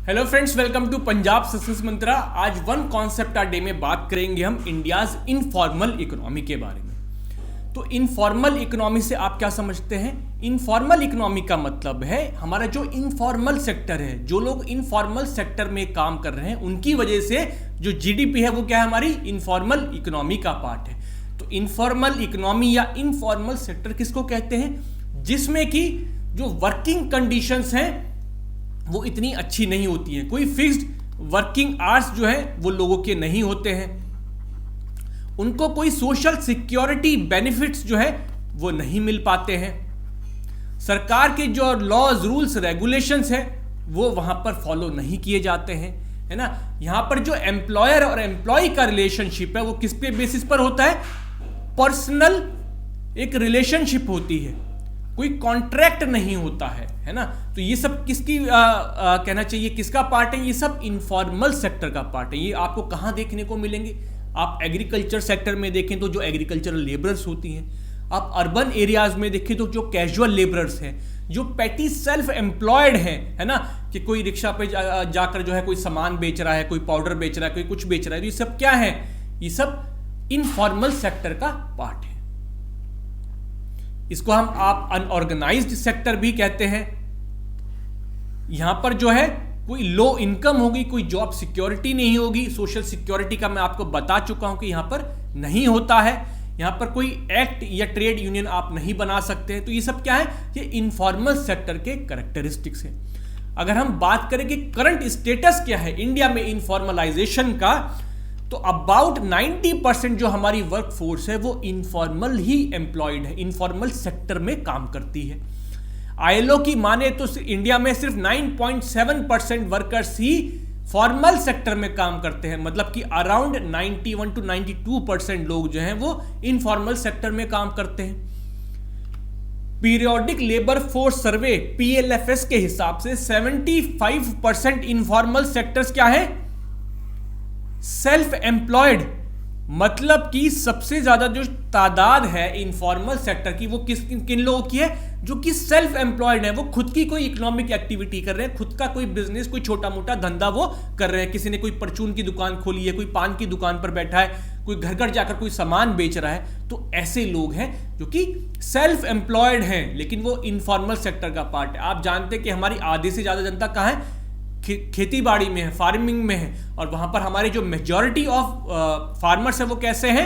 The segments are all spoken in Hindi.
Hello friends, welcome to Punjab success mantra. आज वन कॉन्सेप्ट आर डे में बात करेंगे हम इंडियाज इनफॉर्मल इकोनॉमी के बारे में। तो इनफॉर्मल इकोनॉमी से आप क्या समझते हैं? इनफॉर्मल इकोनॉमी का मतलब है हमारा जो इनफॉर्मल सेक्टर है, जो लोग इनफॉर्मल सेक्टर में काम कर रहे हैं उनकी वजह से जो जीडीपी है वो क्या है, हमारी इनफॉर्मल इकोनॉमी का पार्ट है। तो इनफॉर्मल इकोनॉमी या इनफॉर्मल सेक्टर किसको कहते हैं? जिसमें कि जो वर्किंग कंडीशंस हैं वो इतनी अच्छी नहीं होती हैं। कोई फिक्स्ड वर्किंग आवर्स जो है वो लोगों के नहीं होते हैं। उनको कोई सोशल सिक्योरिटी बेनिफिट्स जो है वो नहीं मिल पाते हैं। सरकार के जो लॉज रूल्स रेगुलेशंस है वो वहां पर फॉलो नहीं किए जाते हैं, है ना। यहां पर जो एम्प्लॉयर और एम्प्लॉय का रिलेशनशिप है वो किस पे बेसिस पर होता है? पर्सनल एक रिलेशनशिप होती है, कोई कॉन्ट्रैक्ट नहीं होता है ना। तो ये सब किसकी कहना चाहिए, किसका पार्ट है? ये सब इनफॉर्मल सेक्टर का पार्ट है। ये आपको कहाँ देखने को मिलेंगे? आप एग्रीकल्चर सेक्टर में देखें तो जो एग्रीकल्चरल लेबरर्स होती हैं, आप अर्बन एरियाज में देखें तो जो कैजुअल लेबरर्स हैं, जो पेटी सेल्फ एम्प्लॉयड हैं, है ना, कि कोई रिक्शा पे जाकर जो है कोई सामान बेच रहा है, कोई पाउडर बेच रहा है, कोई कुछ बेच रहा है। तो ये सब क्या है? ये सब इनफॉर्मल सेक्टर का पार्ट है। इसको हम आप अनऑर्गेनाइज्ड सेक्टर भी कहते हैं। यहां पर जो है कोई लो इनकम होगी, कोई जॉब सिक्योरिटी नहीं होगी। सोशल सिक्योरिटी का मैं आपको बता चुका हूं कि यहां पर नहीं होता है। यहां पर कोई एक्ट या ट्रेड यूनियन आप नहीं बना सकते हैं। तो ये सब क्या है? ये इनफॉर्मल सेक्टर के कैरेक्टरिस्टिक्स हैं। अगर हम बात करें कि करंट स्टेटस क्या है इंडिया में इनफॉर्मलाइजेशन का, तो अबाउट 90% जो हमारी वर्क फोर्स है वो इनफॉर्मल ही एम्प्लॉयड है, इनफॉर्मल सेक्टर में काम करती है। आईएलओ की माने तो इंडिया में सिर्फ 9.7% वर्कर्स ही फॉर्मल सेक्टर में काम करते हैं। मतलब कि अराउंड 91 to 92% लोग जो हैं वो इनफॉर्मल सेक्टर में काम करते हैं। Periodic labour force survey PLFS के हिसाब से 75% इनफॉर्मल सेक्टर्स क्या है? Self employed. मतलब कि सबसे ज्यादा जो तादाद है इनफॉर्मल सेक्टर की वो किन लोगों की है? जो कि सेल्फ एम्प्लॉयड है। वो खुद की कोई इकोनॉमिक एक्टिविटी कर रहे हैं, खुद का कोई बिजनेस, कोई छोटा मोटा धंधा वो कर रहे हैं। किसी ने कोई परचून की दुकान खोली है, कोई पान की दुकान पर बैठा है, कोई घर घर जाकर कोई सामान बेच रहा है। तो ऐसे लोग हैं जो कि सेल्फ एम्प्लॉयड हैं, लेकिन वो इनफॉर्मल सेक्टर का पार्ट है। आप जानते हैं कि हमारी आधी से ज्यादा जनता कहां है? खेती बाड़ी में है, फार्मिंग में है। और वहां पर हमारे जो मेजॉरिटी ऑफ फार्मर्स है वो कैसे हैं?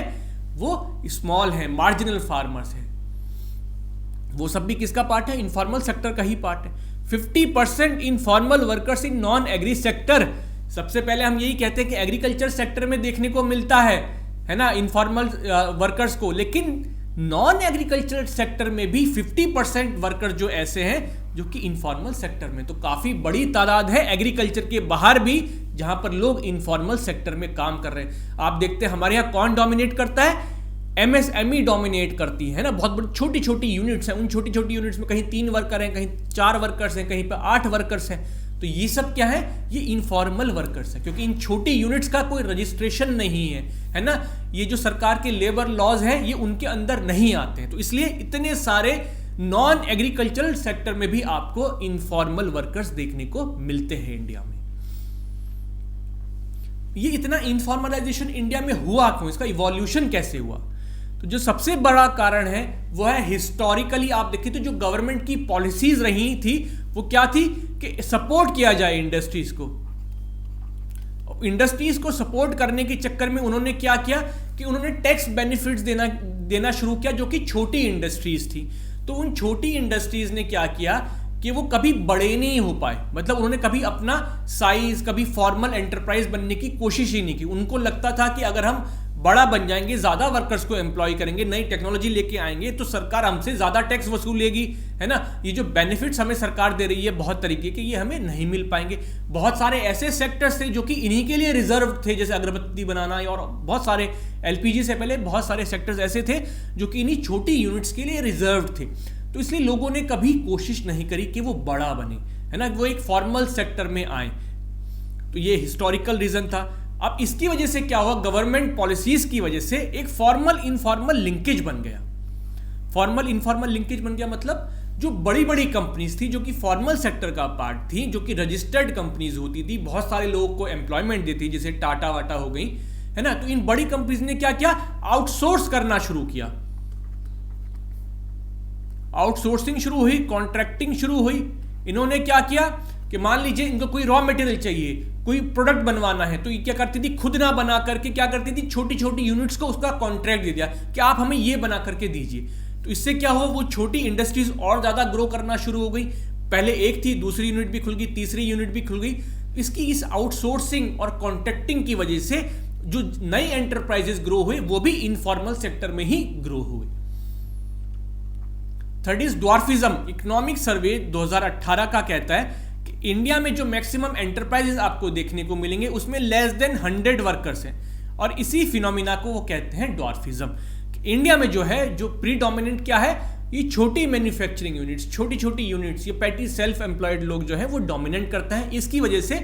वो स्मॉल हैं, मार्जिनल फार्मर्स हैं। वो सब भी किसका पार्ट है? इनफॉर्मल सेक्टर का ही पार्ट है। 50% informal workers in non agree sector. सबसे पहले हम यही कहते हैं कि एग्रीकल्चर सेक्टर में देखने को मिलता है ना, इनफॉर्मल वर्कर्स को। लेकिन नॉन एग्रीकल्चर सेक्टर में भी 50% वर्कर जो ऐसे हैं जो कि इनफॉर्मल सेक्टर में। तो काफी बड़ी तादाद है एग्रीकल्चर के बाहर भी जहां पर लोग इनफॉर्मल सेक्टर में काम कर रहे हैं। आप देखते हैं हमारे यहां कौन डोमिनेट करता है? MSME डोमिनेट करती है ना। बहुत बड़ी छोटी छोटी यूनिट्स हैं, उन छोटी छोटी यूनिट्स में कहीं 3 वर्कर हैं, कहीं 4 वर्कर्स हैं, कहीं पर 8 वर्कर्स हैं। तो ये सब क्या है? ये इनफॉर्मल वर्कर्स है, क्योंकि इन छोटी यूनिट्स का कोई रजिस्ट्रेशन नहीं है ना। ये जो सरकार के लेबर लॉज हैं ये उनके अंदर नहीं आते हैं। तो इसलिए इतने सारे नॉन एग्रीकल्चरल सेक्टर में भी आपको इनफॉर्मल वर्कर्स देखने को मिलते हैं इंडिया में। ये इतना इनफॉर्मलाइजेशन इंडिया में हुआ क्यों? इसका इवोल्यूशन कैसे हुआ? तो जो सबसे बड़ा कारण है वो है हिस्टोरिकली आप देखिए तो जो गवर्नमेंट की पॉलिसीज रही थी वो क्या थी कि सपोर्ट किया जाए इंडस्ट्रीज को। इंडस्ट्रीज को सपोर्ट करने के चक्कर में उन्होंने क्या किया कि उन्होंने टैक्स बेनिफिट्स देना शुरू किया जो कि छोटी इंडस्ट्रीज थी। तो उन छोटी इंडस्ट्रीज ने क्या किया कि वो कभी बड़े नहीं हो पाए। मतलब उन्होंने कभी अपना साइज, कभी फॉर्मल एंटरप्राइज बनने की कोशिश ही नहीं की। उनको लगता था कि अगर हम बड़ा बन जाएंगे, ज्यादा वर्कर्स को एम्प्लॉय करेंगे, नई टेक्नोलॉजी लेके आएंगे तो सरकार हमसे ज्यादा टैक्स वसूलेगी, है ना। ये जो बेनिफिट्स हमें सरकार दे रही है बहुत तरीके के, ये हमें नहीं मिल पाएंगे। बहुत सारे ऐसे सेक्टर्स थे जो कि इन्हीं के लिए रिजर्व थे, जैसे अगरबत्ती बनाना और बहुत सारे LPG से पहले बहुत सारे सेक्टर्स ऐसे थे जो कि इन्हीं छोटी यूनिट्स के लिए रिजर्व थे। तो इसलिए लोगों ने कभी कोशिश नहीं करी कि वो बड़ा बने, है ना, वो एक फॉर्मल सेक्टर में आए। तो ये हिस्टोरिकल रीजन था। अब इसकी वजह से क्या हुआ? गवर्नमेंट पॉलिसीज की वजह से एक फॉर्मल इनफॉर्मल लिंकेज बन गया। फॉर्मल इनफॉर्मल लिंकेज बन गया मतलब जो बड़ी बड़ी कंपनीज थी जो कि फॉर्मल सेक्टर का पार्ट थी, जो कि रजिस्टर्ड कंपनीज होती थी, बहुत सारे लोगों को एम्प्लॉयमेंट देती, जैसे टाटा वाटा हो गई, है ना। तो इन बड़ी कंपनीज ने क्या किया, आउटसोर्स करना शुरू किया। आउटसोर्सिंग शुरू हुई, कॉन्ट्रैक्टिंग शुरू हुई। इन्होंने क्या किया कि मान लीजिए इनको कोई रॉ मटेरियल चाहिए, कोई प्रोडक्ट बनवाना है, तो ये क्या करती थी, खुद ना बना करके क्या करती थी, छोटी छोटी यूनिट्स को उसका कॉन्ट्रैक्ट दे दिया कि आप हमें ये बना करके दीजिए। तो इससे क्या हुआ, वो छोटी इंडस्ट्रीज और ज्यादा ग्रो करना शुरू हो गई। पहले एक थी, दूसरी यूनिट भी खुल गई, तीसरी यूनिट भी खुल गई। इसकी इस आउटसोर्सिंग और कॉन्ट्रैक्टिंग की वजह से जो नई एंटरप्राइजेस ग्रो हुए वो भी इनफॉर्मल सेक्टर में ही ग्रो हुए। Third is dwarfism. Economic survey 2018 का कहता है कि इंडिया में जो मैक्सिमम एंटरप्राइजेस आपको देखने को मिलेंगे उसमें लेस देन 100 वर्कर्स हैं, और इसी फिनोमिना को वो कहते हैं ड्वार्फिज्म। इंडिया में जो है, जो प्रीडोमिनेंट क्या है, ये छोटी मैन्युफैक्चरिंग यूनिट्स, छोटी छोटी यूनिट्स, ये पैटी सेल्फ एम्प्लॉयड लोग जो है वो डोमिनेट करते हैं। इसकी वजह से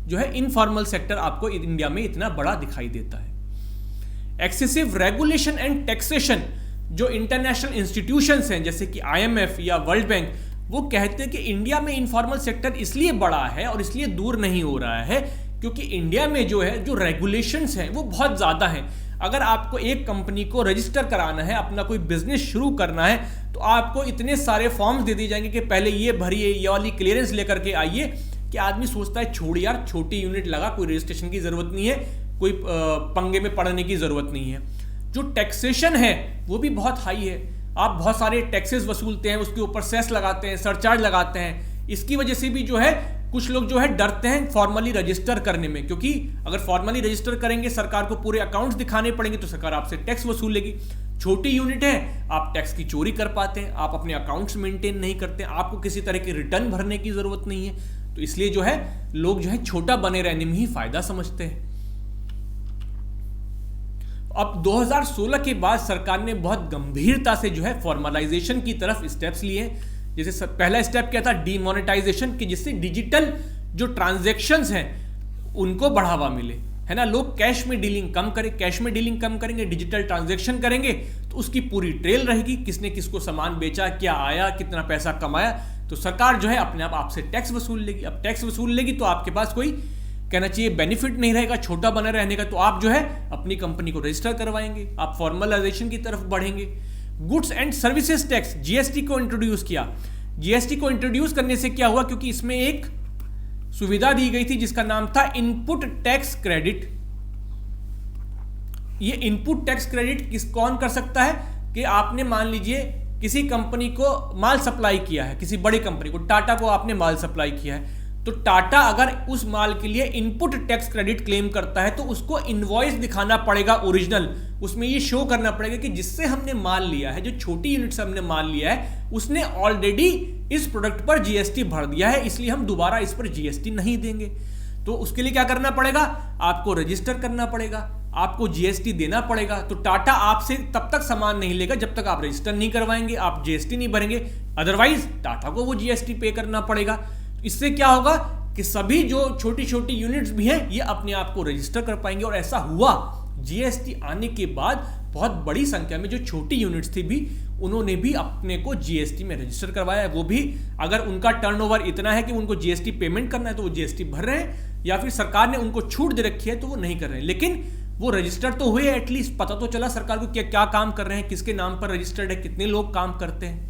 जो है इनफॉर्मल सेक्टर आपको इंडिया में इतना बड़ा दिखाई देता है। Excessive regulation and taxation. जो इंटरनेशनल इंस्टीट्यूशंस हैं जैसे कि IMF या वर्ल्ड बैंक, वो कहते हैं कि इंडिया में इनफॉर्मल सेक्टर इसलिए बड़ा है और इसलिए दूर नहीं हो रहा है क्योंकि इंडिया में जो है जो रेगुलेशंस हैं वो बहुत ज़्यादा हैं। अगर आपको एक कंपनी को रजिस्टर कराना है, अपना कोई बिजनेस शुरू करना है, तो आपको इतने सारे फॉर्म्स दे दिए जाएंगे कि पहले ये भरिए, ये वाली क्लियरेंस लेकर के आइए, कि आदमी सोचता है छोड़ यार, छोटी यूनिट लगा, कोई रजिस्ट्रेशन की ज़रूरत नहीं है, कोई पंगे में पड़ने की ज़रूरत नहीं है। जो टैक्सेशन है वो भी बहुत हाई है। आप बहुत सारे टैक्सेस वसूलते हैं, उसके ऊपर सेस लगाते हैं, सरचार्ज लगाते हैं। इसकी वजह से भी जो है कुछ लोग जो है डरते हैं फॉर्मली रजिस्टर करने में, क्योंकि अगर फॉर्मली रजिस्टर करेंगे, सरकार को पूरे अकाउंट्स दिखाने पड़ेंगे, तो सरकार आपसे टैक्स वसूलेगी। छोटी यूनिट है, आप टैक्स की चोरी कर पाते हैं, आप अपने अकाउंट्स मेंटेन नहीं करते, आपको किसी तरह की रिटर्न भरने की जरूरत नहीं है। तो इसलिए जो है लोग जो है छोटा बने रहने में ही फायदा समझते हैं। अब 2016 के बाद सरकार ने बहुत गंभीरता से जो है फॉर्मलाइजेशन की तरफ स्टेप्स लिए। जैसे पहला स्टेप क्या था, डीमोनेटाइजेशन, कि जिससे डिजिटल जो ट्रांजैक्शंस हैं उनको बढ़ावा मिले, है ना। लोग कैश में डीलिंग कम करें, कैश में डीलिंग कम करेंगे, डिजिटल ट्रांजैक्शन करेंगे तो उसकी पूरी ट्रेल रहेगी, किसने किसको सामान बेचा, क्या आया, कितना पैसा कमाया। तो सरकार जो है अपने आप आपसे टैक्स वसूल लेगी। अब टैक्स वसूल लेगी तो आपके पास कोई कहना चाहिए बेनिफिट नहीं रहेगा छोटा बना रहने का, तो आप जो है अपनी कंपनी को रजिस्टर करवाएंगे, आप फॉर्मलाइजेशन की तरफ बढ़ेंगे। Goods and services tax, GST को इंट्रोड्यूस किया। जीएसटी को इंट्रोड्यूस करने से क्या हुआ, क्योंकि इसमें एक सुविधा दी गई थी जिसका नाम था इनपुट टैक्स क्रेडिट। ये इनपुट टैक्स क्रेडिट कौन कर सकता है कि आपने मान लीजिए किसी कंपनी को माल सप्लाई किया है, किसी बड़ी कंपनी को, टाटा को आपने माल सप्लाई किया है, तो टाटा अगर उस माल के लिए इनपुट टैक्स क्रेडिट क्लेम करता है तो उसको इनवॉइस दिखाना पड़ेगा ओरिजिनल। उसमें ये शो करना पड़ेगा कि जिससे हमने माल लिया है, जो छोटी यूनिट से हमने माल लिया है, उसने ऑलरेडी इस प्रोडक्ट पर जीएसटी भर दिया है, इसलिए हम दोबारा इस पर जीएसटी नहीं देंगे। तो उसके लिए क्या करना पड़ेगा, आपको रजिस्टर करना पड़ेगा, आपको जीएसटी देना पड़ेगा। तो टाटा आपसे तब तक सामान नहीं लेगा जब तक आप रजिस्टर नहीं करवाएंगे, आप जीएसटी नहीं भरेंगे, अदरवाइज टाटा को वो जीएसटी पे करना पड़ेगा। इससे क्या होगा कि सभी जो छोटी छोटी यूनिट्स भी हैं ये अपने आप को रजिस्टर कर पाएंगे। और ऐसा हुआ, जीएसटी आने के बाद बहुत बड़ी संख्या में जो छोटी यूनिट्स थी भी उन्होंने भी अपने को जीएसटी में रजिस्टर करवाया है। वो भी अगर उनका टर्नओवर इतना है कि उनको जीएसटी पेमेंट करना है तो वो जीएसटी भर रहे हैं, या फिर सरकार ने उनको छूट दे रखी है तो वो नहीं कर रहे हैं, लेकिन वो रजिस्टर तो हुए, एटलीस्ट पता तो चला सरकार को क्या क्या काम कर रहे हैं, किसके नाम पर रजिस्टर्ड है, कितने लोग काम करते हैं।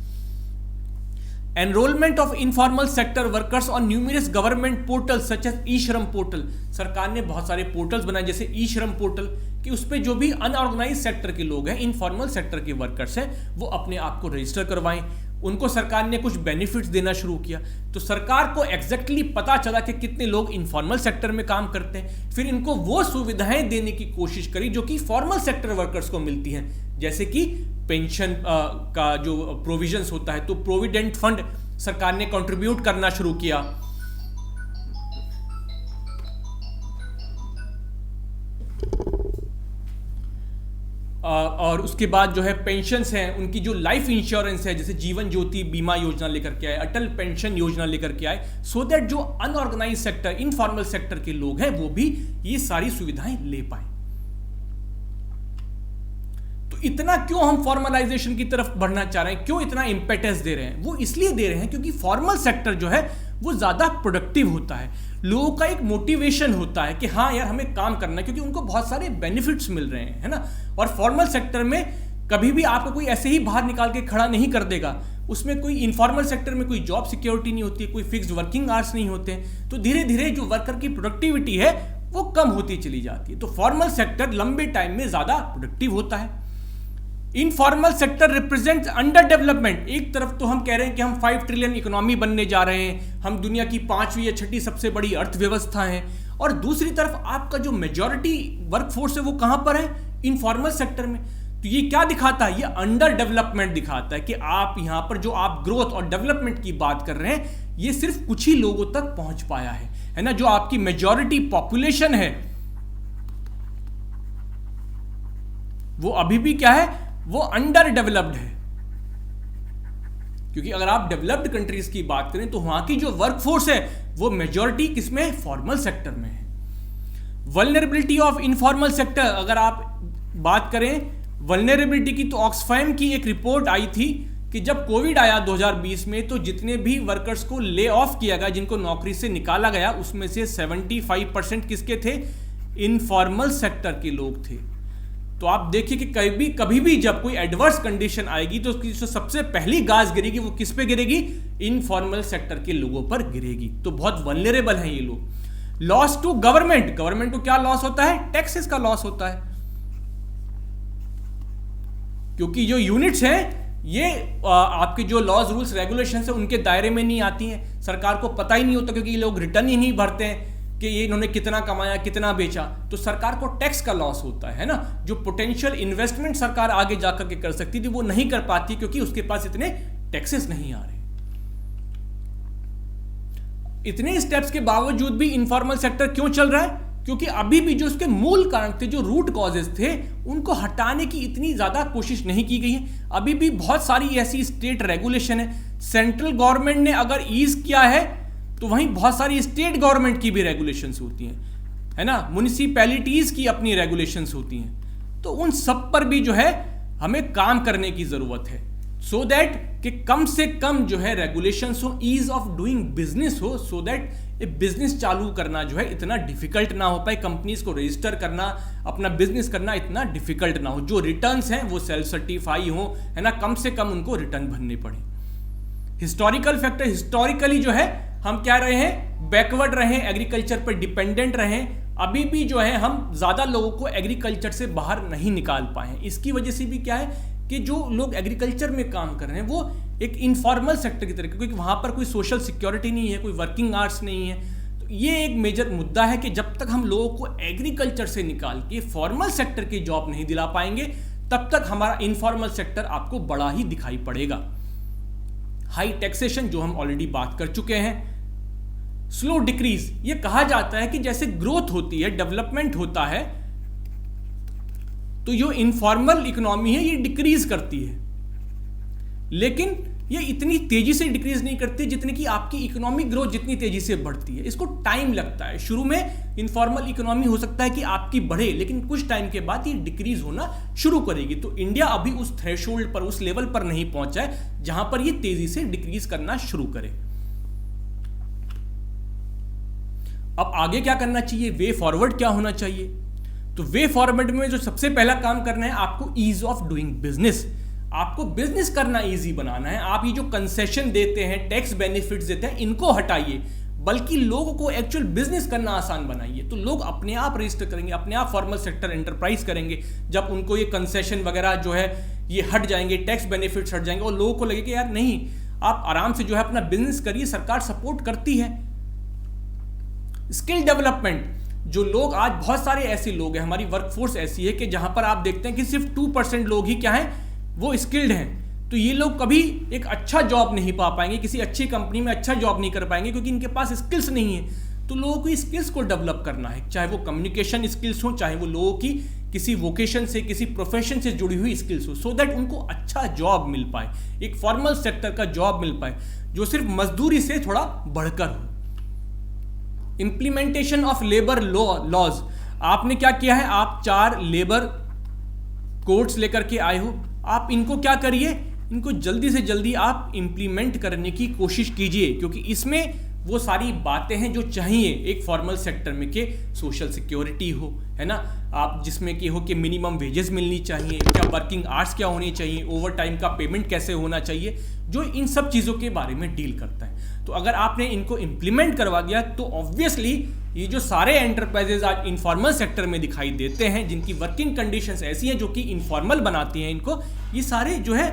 Enrolment of informal sector workers on numerous government portal such as e Shram portal. सरकार ने बहुत सारे पोर्टल्स बनाए जैसे ई श्रम पोर्टल, कि उस पे जो भी अनऑर्गेनाइज सेक्टर के लोग हैं, इनफॉर्मल सेक्टर के वर्कर्स हैं, वो अपने आप को रजिस्टर करवाएं। उनको सरकार ने कुछ बेनिफिट्स देना शुरू किया। तो सरकार को एग्जैक्टली पता चला कि कितने लोग इनफॉर्मल सेक्टर में काम करते हैं, फिर इनको वो सुविधाएं देने की कोशिश करी जो कि फॉर्मल सेक्टर वर्कर्स को मिलती हैं, जैसे कि पेंशन का जो प्रोविजंस होता है, तो प्रोविडेंट फंड सरकार ने कंट्रीब्यूट करना शुरू किया। और उसके बाद जो है पेंशन्स हैं, उनकी जो लाइफ इंश्योरेंस है, जैसे जीवन ज्योति बीमा योजना लेकर के आए, अटल पेंशन योजना लेकर के आए, सो दैट जो अनऑर्गेनाइज सेक्टर, इनफॉर्मल सेक्टर के लोग हैं वो भी ये सारी सुविधाएं ले पाए। तो तो इतना क्यों हम फॉर्मलाइजेशन की तरफ बढ़ना चाह रहे हैं, क्यों इतना इंपेटस दे रहे हैं? वो इसलिए दे रहे हैं क्योंकि फॉर्मल सेक्टर जो है वो ज्यादा प्रोडक्टिव होता है, लोगों का एक मोटिवेशन होता है कि हाँ यार हमें काम करना है, क्योंकि उनको बहुत सारे बेनिफिट्स मिल रहे हैं, है ना। और फॉर्मल सेक्टर में कभी भी आपको कोई ऐसे ही बाहर निकाल के खड़ा नहीं कर देगा, उसमें कोई इनफॉर्मल सेक्टर में कोई जॉब सिक्योरिटी नहीं होती है, कोई फिक्स्ड वर्किंग आवर्स नहीं होते हैं, तो धीरे धीरे जो वर्कर की प्रोडक्टिविटी है वो कम होती चली जाती है। तो फॉर्मल सेक्टर लंबे टाइम में ज्यादा प्रोडक्टिव होता है। Informal sector represents under development. एक तरफ तो हम कह रहे हैं कि हम 5 ट्रिलियन इकोनॉमी बनने जा रहे हैं, हम दुनिया की 5वीं या 6ठी सबसे बड़ी अर्थव्यवस्था है, और दूसरी तरफ आपका जो मेजॉरिटी वर्कफोर्स है वो कहां पर है? इनफॉर्मल सेक्टर में। तो ये क्या दिखाता है? ये अंडर डेवलपमेंट दिखाता है कि आप यहां पर जो आप ग्रोथ और डेवलपमेंट की बात कर रहे हैं ये सिर्फ कुछ ही लोगों तक पहुंच पाया है ना। जो आपकी मेजॉरिटी पॉपुलेशन है वो अभी भी क्या है? वो अंडर डेवलप्ड है। क्योंकि अगर आप डेवलप्ड कंट्रीज की बात करें तो वहां की जो वर्कफोर्स है वो मेजॉरिटी किसमें है? फॉर्मल सेक्टर में है। वल्नरेबिलिटी ऑफ इनफॉर्मल सेक्टर, अगर आप बात करें वल्नरेबिलिटी की, तो ऑक्सफैम की एक रिपोर्ट आई थी कि जब कोविड आया 2020 में तो जितने भी वर्कर्स को ले ऑफ किया गया, जिनको नौकरी से निकाला गया, उसमें से 75% किसके थे? इनफॉर्मल सेक्टर के लोग थे। तो आप देखिए कि कभी भी जब कोई एडवर्स कंडीशन आएगी तो उसकी जो सबसे पहली गाज गिरेगी वो किस पे गिरेगी? इनफॉर्मल सेक्टर के लोगों पर गिरेगी। तो बहुत वल्नरेबल हैं ये लोग। लॉस टू गवर्नमेंट, गवर्नमेंट को क्या लॉस होता है? टैक्सेस का लॉस होता है, क्योंकि जो यूनिट्स हैं ये आपके जो लॉज रूल्स रेगुलेशंस है उनके दायरे में नहीं आती हैं। सरकार को पता ही नहीं होता, क्योंकि ये लोग रिटर्न ही नहीं भरते हैं कि ये इन्होंने कितना कमाया, कितना बेचा। तो सरकार को टैक्स का लॉस होता है ना। जो पोटेंशियल इन्वेस्टमेंट सरकार आगे जाकर के कर सकती थी वो नहीं कर पाती, क्योंकि उसके पास इतने टैक्सेस नहीं आ रहे। इतने स्टेप्स के बावजूद भी इनफॉर्मल सेक्टर क्यों चल रहा है? क्योंकि अभी भी जो उसके मूल कारण थे, जो रूट कॉजेस थे, उनको हटाने की इतनी ज्यादा कोशिश नहीं की गई है। अभी भी बहुत सारी ऐसी स्टेट रेगुलेशन है। सेंट्रल गवर्नमेंट ने अगर ईज किया है तो वहीं बहुत सारी स्टेट गवर्नमेंट की भी रेगुलेशंस होती हैं, है ना। म्युनिसिपैलिटीज की अपनी रेगुलेशंस होती हैं। तो उन सब पर भी जो है हमें काम करने की जरूरत है, सो दैट कि कम से कम जो है रेगुलेशंस हो, ईज ऑफ डूइंग बिजनेस हो, सो दैट ये बिजनेस चालू करना जो है इतना डिफिकल्ट ना हो पाए, कंपनीज को रजिस्टर करना, अपना बिजनेस करना इतना डिफिकल्ट ना हो, जो रिटर्न्स हैं वो सेल्फ सर्टिफाई हो, है ना, कम से कम उनको रिटर्न भरने पड़े। हिस्टोरिकल फैक्टर, हिस्टोरिकली जो है हम क्या रहे हैं? बैकवर्ड रहे, एग्रीकल्चर पर डिपेंडेंट रहे। अभी भी जो है हम ज्यादा लोगों को एग्रीकल्चर से बाहर नहीं निकाल पाए। इसकी वजह से भी क्या है कि जो लोग एग्रीकल्चर में काम कर रहे हैं वो एक इनफॉर्मल सेक्टर की तरह, क्योंकि वहां पर कोई सोशल सिक्योरिटी नहीं है, कोई वर्किंग आवर्स नहीं है। तो ये एक मेजर मुद्दा है कि जब तक हम लोगों को एग्रीकल्चर से निकाल के फॉर्मल सेक्टर की जॉब नहीं दिला पाएंगे तब तक हमारा इनफॉर्मल सेक्टर आपको बड़ा ही दिखाई पड़ेगा। हाई टैक्सेशन, जो हम ऑलरेडी बात कर चुके हैं। स्लो डिक्रीज, ये कहा जाता है कि जैसे ग्रोथ होती है, डेवलपमेंट होता है, तो जो इनफॉर्मल इकोनॉमी है ये डिक्रीज करती है, लेकिन ये इतनी तेजी से डिक्रीज नहीं करती जितनी कि आपकी इकोनॉमिक ग्रोथ जितनी तेजी से बढ़ती है। इसको टाइम लगता है। शुरू में इनफॉर्मल इकोनॉमी हो सकता है कि आपकी बढ़े, लेकिन कुछ टाइम के बाद ये डिक्रीज होना शुरू करेगी। तो इंडिया अभी उस थ्रेशोल्ड पर, उस लेवल पर नहीं पहुंचा है जहां पर ये तेजी से डिक्रीज करना शुरू करे। अब आगे क्या करना चाहिए? वे फॉरवर्ड क्या होना चाहिए? तो वे फॉरवर्ड में जो सबसे पहला काम करना है आपको ईज ऑफ डूइंग बिजनेस। आपको बिजनेस करना इजी बनाना है। आप ये जो कंसेशन देते हैं, टैक्स बेनिफिट्स देते हैं, इनको हटाइए, बल्कि लोगों को एक्चुअल बिजनेस करना आसान बनाइए। तो लोग अपने आप रजिस्टर करेंगे, अपने आप फॉर्मल सेक्टर एंटरप्राइज करेंगे जब उनको ये कंसेशन वगैरह जो है ये हट जाएंगे, टैक्स बेनिफिट्स हट जाएंगे, और लोगों को लगे कि यार नहीं, आप आराम से जो है अपना बिजनेस करिए, सरकार सपोर्ट करती है। स्किल डेवलपमेंट, जो लोग आज बहुत सारे ऐसे लोग हैं, हमारी वर्कफोर्स ऐसी है कि जहां पर आप देखते हैं कि सिर्फ 2% लोग ही क्या हैं, वो स्किल्ड हैं। तो ये लोग कभी एक अच्छा जॉब नहीं पा पाएंगे, किसी अच्छी कंपनी में अच्छा जॉब नहीं कर पाएंगे, क्योंकि इनके पास स्किल्स नहीं है। तो लोगों को स्किल्स को डेवलप करना है, चाहे वो कम्युनिकेशन स्किल्स हो, चाहे वो लोगों की किसी वोकेशन से, किसी प्रोफेशन से जुड़ी हुई स्किल्स हो, सो दैट उनको अच्छा जॉब मिल पाए, एक फॉर्मल सेक्टर का जॉब मिल पाए जो सिर्फ मजदूरी से थोड़ा बढ़कर हो। इंप्लीमेंटेशन ऑफ लेबर लॉज, आपने क्या किया है? आप 4 लेबर कोट्स लेकर के आए हो, आप इनको क्या करिए, इनको जल्दी से जल्दी आप इंप्लीमेंट करने की कोशिश कीजिए, क्योंकि इसमें वो सारी बातें हैं जो चाहिए एक फॉर्मल सेक्टर में, कि सोशल सिक्योरिटी हो, है ना, आप जिसमें कि हो कि मिनिमम वेजेस मिलनी चाहिए, क्या वर्किंग आवर्स क्या होनी चाहिए, ओवर टाइम का पेमेंट कैसे होना चाहिए, जो इन सब चीज़ों के बारे में डील करता है। तो अगर आपने इनको इम्प्लीमेंट करवा दिया तो ऑब्वियसली ये जो सारे एंटरप्राइजेज आज इनफॉर्मल सेक्टर में दिखाई देते हैं, जिनकी वर्किंग कंडीशंस ऐसी हैं जो कि इनफॉर्मल बनाती हैं इनको, ये सारे जो है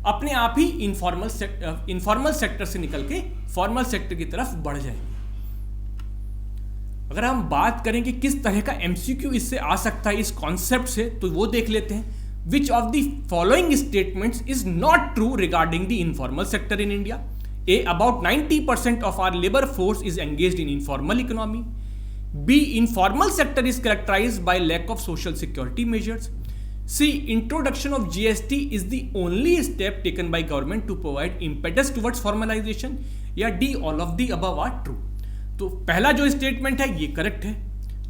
अपने आप ही इनफॉर्मल सेक्टर से निकल के फॉर्मल सेक्टर की तरफ बढ़ जाएंगे। अगर हम बात करें कि किस तरह का एमसीक्यू इससे आ सकता है इस कॉन्सेप्ट से, तो वो देख लेते हैं। Which of the following statements is not true regarding the informal sector in India? A, about 90% of our labor force is engaged in informal economy. B, informal sector is characterized by lack of social security measures. C, introduction of GST is the only step taken by government to provide impetus towards formalization. या D, all of the above are true. तो पहला जो स्टेटमेंट है ये करेक्ट है,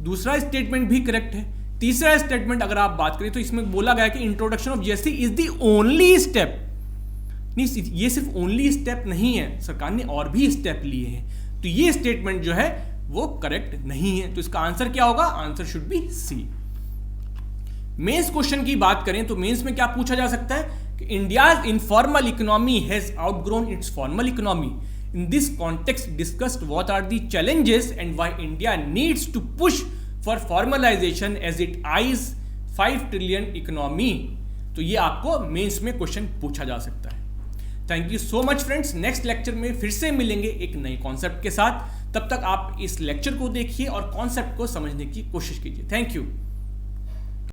दूसरा स्टेटमेंट भी करेक्ट है, तीसरा स्टेटमेंट अगर आप बात करें तो इसमें बोला गया कि introduction of GST is the only step. नहीं, ये सिर्फ ओनली स्टेप नहीं है, सरकार ने और भी स्टेप लिए हैं, तो ये स्टेटमेंट जो है वो करेक्ट नहीं है। तो इसका आंसर क्या होगा? Answer should be C. Mains question की बात करें तो मेंस में क्या पूछा जा सकता है कि India's informal economy has outgrown its formal economy. In this context discussed what are the challenges and why India needs to push for formalisation as it eyes 5 trillion economy. तो ये आपको मेंस में क्वेश्चन पूछा जा सकता है। Thank you so much friends, next lecture में फिर से मिलेंगे एक नए कॉन्सेप्ट के साथ। तब तक आप इस लेक्चर को देखिए और कॉन्सेप्ट को समझने की कोशिश कीजिए। Thank you.